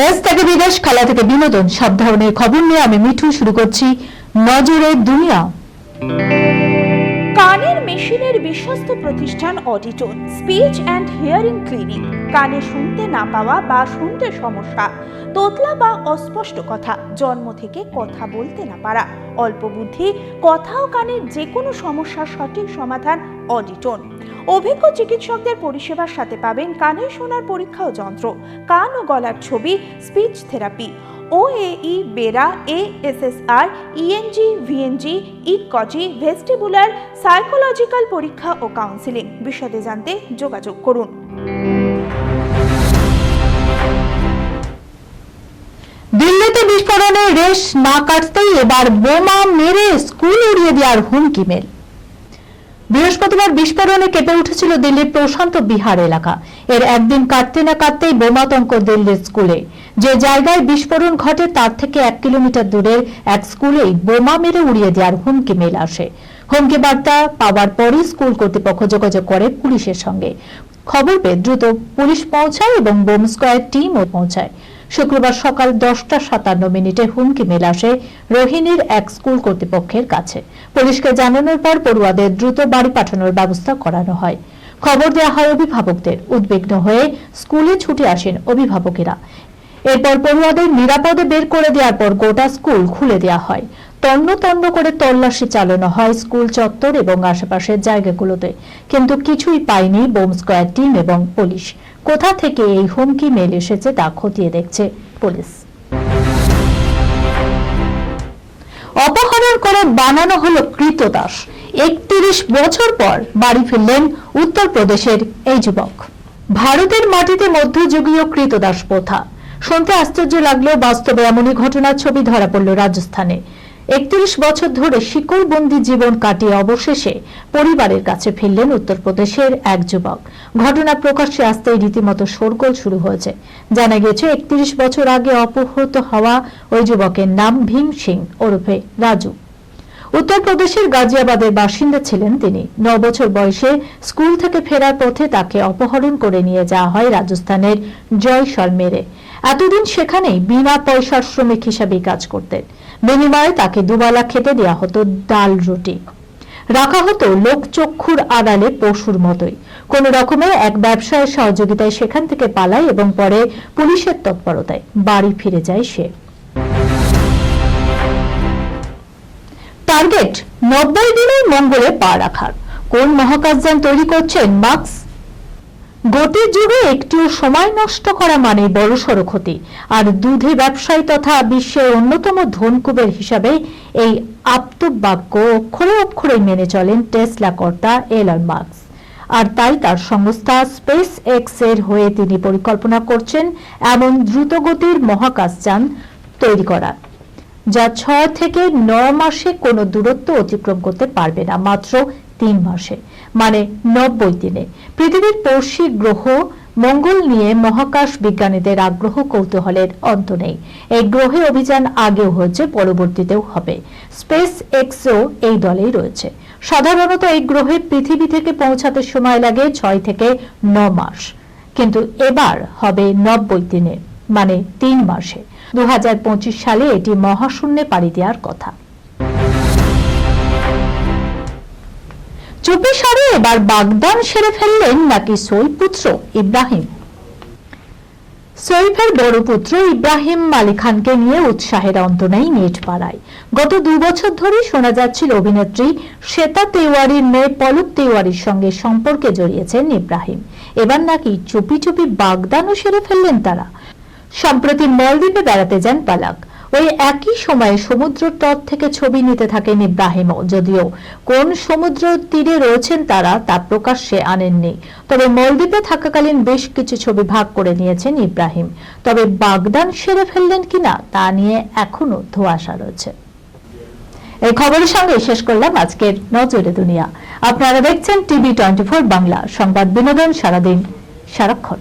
দেশ থেকে বিদেশ, খেলা থেকে বিনোদন, সব ধরনের খবর নিয়ে আমি মিঠু শুরু করছি নজরে দুনিয়া। কানের মেশিনের বিশ্বস্ত প্রতিষ্ঠান অডিটন স্পিচ অ্যান্ড হিয়ারিং ক্লিনিক। কানে শুনতে না পাওয়া বা শুনতে সমস্যা, তোতলা বা অস্পষ্ট কথা, জন্ম থেকে কথা বলতে না পারা, অল্প বুদ্ধি, কথা ও কানের যে কোনো সমস্যার সঠিক সমাধান অডিটন। অভিজ্ঞ চিকিৎসকদের পরিষেবার সাথে পাবেন কানে শোনার পরীক্ষা ও যন্ত্র, কান ও গলার ছবি, speech therapy, OAE, BERA, ASSR, ENG, VNG, ইকজি, ভেস্টিবুলার, সাইকোলজিক্যাল পরীক্ষা ও কাউন্সিলিং। বিশদে জানতে যোগাযোগ করুন। দিল্লিতে বিস্ফোরণের রেশ না কাটতেই এবার বোমা মেরে স্কুল উড়িয়ে দেওয়ার হুমকি মেল। বৃহস্পতিবার বিস্ফোরণে কেঁপে উঠেছিল দিল্লির প্রশান্ত বিহার এলাকা। এর একদিন কাটতে না কাটতেই বোমাতঙ্ক দিল্লির স্কুলে। যে জায়গায় বিস্ফোরণ ঘটে তার থেকে 1 কিলোমিটার দূরের এক স্কুলেই বোমা মেরে উড়িয়ে দেওয়ার হুমকি মেল আসে। হুমকি বার্তা পাওয়ার পরই স্কুল কর্তৃপক্ষ যোগাযোগ করে পুলিশের সঙ্গে। খবর পেয়ে দ্রুত পুলিশ পৌঁছায় এবং বোম স্কোয়াড টিমও পৌঁছায়। শুক্রবার সকাল 10:57 হুমকি মেল আসে রোহিণীর এক স্কুল কর্তৃপক্ষের কাছে। পুলিশকে জানানোর পর পড়ুয়াদের দ্রুত বাড়ি পাঠানোর ব্যবস্থা করানো হয়। খবর দেওয়া হয় অভিভাবকদের। উদ্বিগ্ন হয়ে স্কুলে ছুটে আসেন অভিভাবকেরা। এরপর পড়ুয়াদের নিরাপদে বের করে দেওয়ার পর গোটা স্কুল খুলে দেওয়া হয়। তন্ন তন্ন করে তল্লাশি চালানো হয় স্কুল চত্বর এবং আশেপাশের জায়গাগুলোতে, কিন্তু কিছুই পায়নি বোম স্কোয়াড টিম এবং পুলিশ। কোথা থেকে এই হুমকি মেল এসেছে তা খতিয়ে দেখছে পুলিশ। অপহরণ করে বানানো হলো কৃতদাস। 31 বছর পর বাড়ি ফিরলেন উত্তরপ্রদেশের এই যুবক। ভারতের মাটিতে মধ্যযুগীয় কৃতদাস প্রথা। শুনতে আশ্চর্য লাগলেও বাস্তবে এমনই ঘটনার ছবি ধরা পড়ল রাজস্থানে। 31 বছর ধরে শিকড়বন্দি জীবন কাটিয়ে অবশেষে পরিবারের কাছে ফিরলেন উত্তরপ্রদেশের এক যুবক। ঘটনা প্রকাশ্যে আসতেই রীতিমতো শোরগোল শুরু হয়েছে। জানা গেছে 31 বছর আগে অপহৃত হওয়া ওই যুবকের নাম ভীম সিং ওরফে রাজু। উত্তরপ্রদেশের গাজিয়াবাদের বাসিন্দা ছিলেন তিনি। 9 বছর বয়সে স্কুল থেকে ফেরার পথে তাকে অপহরণ করে নিয়ে যাওয়া হয় রাজস্থানের জয়সলমেরে। এতদিন সেখানেই বিনা পয়সার শ্রমিক হিসাবে কাজ করতেন। বিনিময়ে তাকে দুবেলা খেতে দেওয়া হতো ডাল রুটি। রাখা হতো লোকচক্ষুর আড়ালে পশুর মতোই। কোন রকমে এক ব্যবসায়ের সহযোগিতায় সেখান থেকে পালায় এবং পরে পুলিশের তৎপরতায় বাড়ি ফিরে যায় সে। টার্গেট 90 দিনের মঙ্গলে পা রাখার। কোন মহাকাশযান তৈরি করছেন মার্কস? গতির যুগে একটিও সময় নষ্ট করা মানে বড়সড় ক্ষতি। আর দুধে ব্যবসায়ী তথা বিশ্বের অন্যতম ধনকুবের হিসাবে এই আপ্তবাক্য অক্ষরে অক্ষরে মেনে চলেন টেসলা কর্তা এলন মার্কস। আর তাই তার সংস্থা স্পেস এক্স এর হয়ে তিনি পরিকল্পনা করছেন এমন দ্রুতগতির মহাকাশযান তৈরি করার, যা 6 থেকে 9 মাসে কোনো দূরত্ব অতিক্রম করতে পারবে না, মাত্র 3 মাসে, মানে 90 দিনে। পৃথিবীর পড়শি গ্রহ মঙ্গল নিয়ে মহাকাশ বিজ্ঞানীদের আগ্রহ কৌতূহলের অন্ত নেই। এই গ্রহে অভিযান আগেও হয়েছে, পরবর্তীতেও হবে। স্পেস এক্সও এই দলেই রয়েছে। সাধারণত এই গ্রহে পৃথিবী থেকে পৌঁছাতে সময় লাগে 6 থেকে 9 মাস, কিন্তু এবার হবে 90 দিনে, মানে 3 মাসে। 2025 সালে এটি মহাশূন্যে পাড়ি দেওয়ার কথা। চুপি সারে এবার বাগদান সেরে ফেললেন নাকি সৈপুত্র ইব্রাহিম? সৈফের বড় পুত্র ইব্রাহিম মালিখানকে নিয়ে উৎসাহের অন্ত নেই নেট পাড়ায়। গত 2 বছর ধরে শোনা যাচ্ছিল অভিনেত্রী শ্বেতা তেওয়ারির মেয়ে পলক তেওয়ারির সঙ্গে সম্পর্কে জড়িয়েছেন ইব্রাহিম। এবার নাকি চুপি চুপি বাগদানও সেরে ফেললেন তারা। সম্প্রতি মলদ্বীপে বেড়াতে যান পালাক। ওই একই সময়ে সমুদ্র তট থেকে ছবি নিতে থাকেন ইব্রাহিমও, যদিও কোন সমুদ্র তীরে রয়েছেন তারা তা প্রকাশ্যে আনেননি। তবে মলদ্বীপে থাকাকালীন বেশ কিছু ছবি ভাগ করে নিয়েছেন ইব্রাহিম। তবে বাগদান সেরে ফেললেন কিনা তা নিয়ে এখনো ধোঁয়াশা রয়েছে। এই খবরের সঙ্গে শেষ করলাম আজকের নজরে দুনিয়া। আপনারা দেখছেন TV 24 বাংলা, সংবাদ বিনোদন সারাদিন সারাক্ষণ।